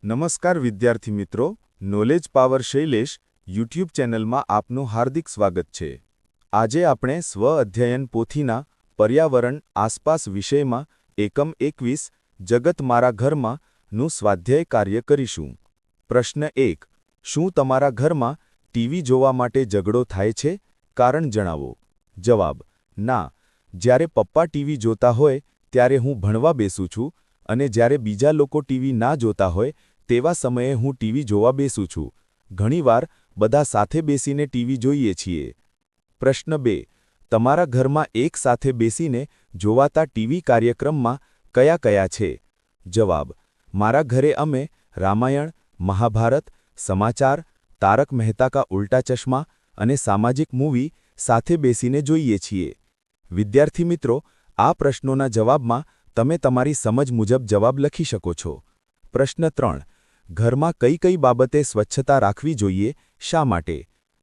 નમસ્કાર વિદ્યાર્થી મિત્રો, નોલેજ પાવર શૈલેષ યુટ્યુબ ચેનલમાં આપનું હાર્દિક સ્વાગત છે। આજે આપણે સ્વ-અધ્યયન પોથીના પર્યાવરણ આસપાસ વિષયમાં એકમ 21 જગત મારા ઘરમાં નું સ્વાધ્યાય કાર્ય કરીશું। પ્રશ્ન 1, શું તમારા ઘરમાં ટીવી જોવા માટે ઝઘડો થાય છે? કારણ જણાવો। જવાબ: ના, જ્યારે પપ્પા ટીવી જોતા હોય ત્યારે હું ભણવા બેસું છું અને જ્યારે બીજા લોકો ટીવી ના જોતા હોય તેવા સમયે હું ટીવી જોવા બેસું છું। ઘણીવાર બધા સાથે બેસીને ટીવી જોઈએ છીએ। પ્રશ્ન 2, તમારા ઘરમાં એક સાથે બેસીને જોવાતા ટીવી કાર્યક્રમમાં કયા કયા છે? જવાબ: મારા ઘરે અમે રામાયણ, મહાભારત, સમાચાર, તારક મહેતા કા ઉલ્ટા ચશ્મા અને સામાજિક મૂવી સાથે બેસીને જોઈએ છીએ। વિદ્યાર્થી મિત્રો, આ પ્રશ્નોના જવાબમાં તમે તમારી સમજ મુજબ જવાબ લખી શકો છો। પ્રશ્ન 3, ઘરમાં કઈ કઈ બાબતે સ્વચ્છતા રાખવી જોઈએ, શા માટે?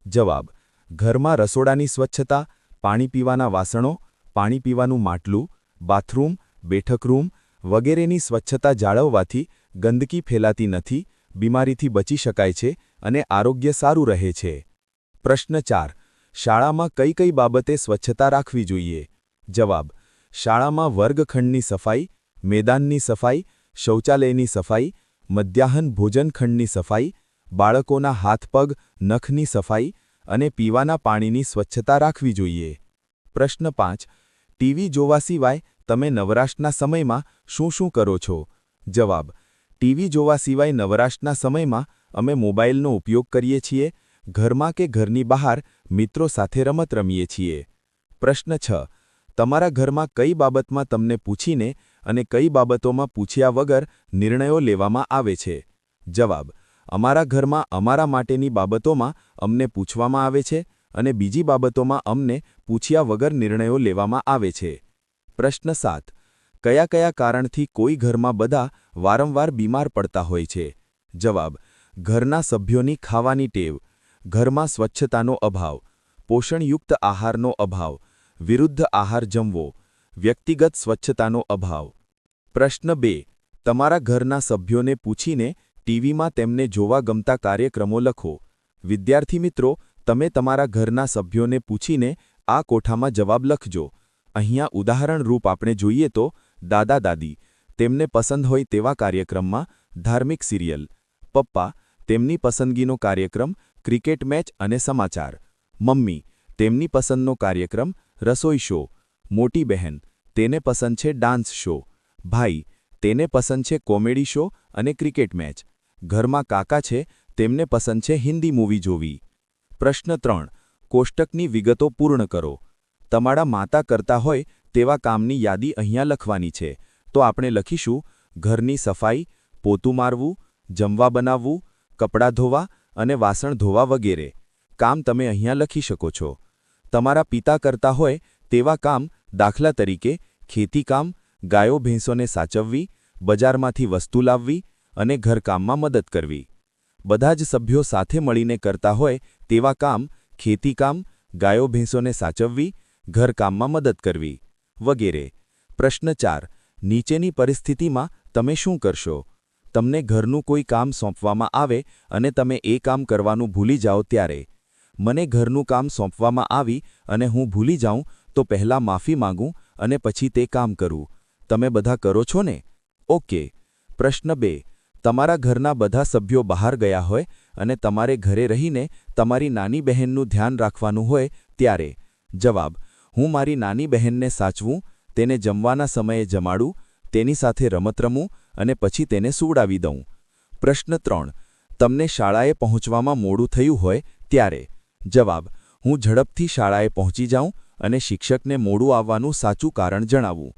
જવાબ: ઘરમાં રસોડાની સ્વચ્છતા, પાણી પીવાના વાસણો, પાણી પીવાનું માટલું, બાથરૂમ, બેઠક રૂમ વગેરેની સ્વચ્છતા જાળવવાથી ગંદકી ફેલાતી નથી, બીમારીથી બચી શકાય છે અને આરોગ્ય સારું રહે છે। પ્રશ્ન 4, શાળામાં કઈ કઈ બાબતે સ્વચ્છતા રાખવી જોઈએ? જવાબ: શાળામાં વર્ગખંડની સફાઈ, મેદાનની સફાઈ, શૌચાલયની સફાઈ, મધ્યાહન ભોજનખંડની સફાઈ, બાળકોના હાથ પગ નખની સફાઈ અને પીવાના પાણીની સ્વચ્છતા રાખવી જોઈએ। પ્રશ્ન 5, ટીવી જોવા સિવાય તમે નવરાશના સમયમાં શું શું કરો છો? જવાબ: ટીવી જોવા સિવાય નવરાશના સમયમાં અમે મોબાઈલનો ઉપયોગ કરીએ છીએ, ઘરમાં કે ઘરની બહાર મિત્રો સાથે રમત રમીએ છીએ। પ્રશ્ન 6, તમારા ઘરમાં કઈ બાબતમાં તમને પૂછીને અને કઈ બાબતોમાં પૂછ્યા વગર નિર્ણયો લેવામાં આવે છે? જવાબ: અમારા ઘરમાં અમારા માટેની બાબતોમાં અમને પૂછવામાં આવે છે અને બીજી બાબતોમાં અમને પૂછ્યા વગર નિર્ણયો લેવામાં આવે છે। પ્રશ્ન 7, કયા કયા કારણથી કોઈ ઘરમાં બધા વારંવાર બીમાર પડતા હોય છે? જવાબ: ઘરના સભ્યોની ખાવાની ટેવ, ઘરમાં સ્વચ્છતાનો અભાવ, પોષણયુક્ત આહારનો અભાવ, વિરુદ્ધ આહાર જમવો, વ્યક્તિગત સ્વચ્છતાનો અભાવ। પ્રશ્ન 2, તમારા ઘરના સભ્યોને પૂછીને ટીવીમાં તેમને જોવા ગમતા કાર્યક્રમો લખો। વિદ્યાર્થી મિત્રો, તમે તમારા ઘરના સભ્યોને પૂછીને આ કોઠામાં જવાબ લખજો। અહીંયા ઉદાહરણ રૂપ આપણે જોઈએ તો દાદા દાદી તેમને પસંદ હોય તેવા કાર્યક્રમમાં ધાર્મિક સિરિયલ, પપ્પા તેમની પસંદગીનો કાર્યક્રમ ક્રિકેટ મેચ અને સમાચાર, મમ્મી તેમની પસંદનો કાર્યક્રમ રસોઈ શો, મોટી બહેન તેને પસંદ છે ડાન્સ શો, ભાઈ તેને પસંદ છે કોમેડી શો અને ક્રિકેટ મેચ, ઘરમાં કાકા છે તેમને પસંદ છે હિન્દી મૂવી જોવી। પ્રશ્ન 3, કોષ્ટકની વિગતો પૂર્ણ કરો। તમારા માતા કરતા હોય તેવા કામની યાદી અહીંયા લખવાની છે, તો આપણે લખીશું ઘરની સફાઈ, પોતું મારવું, જમવા બનાવવું, કપડાં ધોવા અને વાસણ ધોવા વગેરે કામ તમે અહીંયા લખી શકો છો। તમારા પિતા કરતા હોય તેવા કામ દાખલા તરીકે ખેતીકામ, ગાયો ભેંસોને સાચવવી, બજારમાંથી વસ્તુ લાવવી અને ઘરકામમાં મદદ કરવી। બધા જ સભ્યો સાથે મળીને કરતા હોય તેવા કામ ખેતીકામ, ગાયો ભેંસોને સાચવવી, ઘરકામમાં મદદ કરવી વગેરે। પ્રશ્ન 4, નીચેની પરિસ્થિતિમાં તમે શું કરશો? તમને ઘરનું કોઈ કામ સોંપવામાં આવે અને તમે એ કામ કરવાનું ભૂલી જાઓ ત્યારે? મને ઘરનું કામ સોંપવામાં આવી અને હું ભૂલી જાઉં તો પહેલાં માફી માંગું અને પછી તે કામ કરું। તમે બધા કરો છો ને? ઓકે। પ્રશ્ન 2, તમારા ઘરના બધા સભ્યો બહાર ગયા હોય અને તમારે ઘરે રહીને તમારી નાની બહેનનું ધ્યાન રાખવાનું હોય ત્યારે? જવાબ: હું મારી નાની બહેનને સાચવું, તેને જમવાના સમયે જમાડું, તેની સાથે રમત રમું અને પછી તેને સુવડાવી દઉં। પ્રશ્ન 3, તમને શાળાએ પહોંચવામાં મોડું થયું હોય ત્યારે? જવાબ: હું ઝડપથી શાળાએ પહોંચી જાઉં અને શિક્ષકને મોડું આવવાનું સાચું કારણ જણાવું।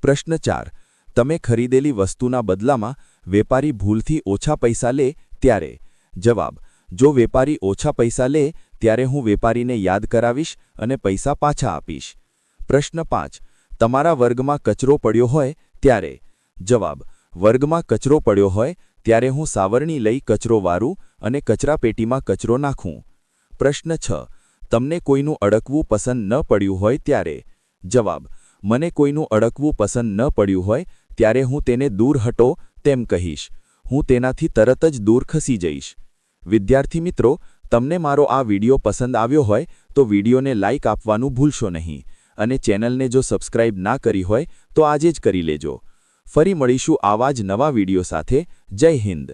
પ્રશ્ન 4, તમે ખરીદેલી વસ્તુના બદલામાં વેપારી ભૂલથી ઓછા પૈસા લે ત્યારે? જવાબ: જો વેપારી ઓછા પૈસા લે ત્યારે હું વેપારીને યાદ કરાવીશ અને પૈસા પાછા આપીશ। પ્રશ્ન 5, તમારા વર્ગમાં કચરો પડ્યો હોય ત્યારે? જવાબ: વર્ગમાં કચરો પડ્યો હોય ત્યારે હું સાવરણી લઈ કચરો વારું અને કચરાપેટીમાં કચરો નાખું। પ્રશ્ન 6, તમને કોઈનું અડકવું પસંદ ન પડ્યું હોય ત્યારે? જવાબ: મને કોઈનું અડકવું પસંદ ન પડ્યું હોય ત્યારે હું તેને દૂર હટો તેમ કહીશ। હું તેનાથી તરત જ દૂર ખસી જઈશ. વિદ્યાર્થી મિત્રો, તમને મારો આ વિડિયો પસંદ આવ્યો હોય તો વિડિયોને લાઇક આપવાનું ભૂલશો નહીં અને ચેનલને જો સબસ્ક્રાઇબ ના કરી હોય તો આજે જ કરી લેજો. ફરી મળીશું આવા જ નવા વિડિયો સાથે. જય હિન્દ.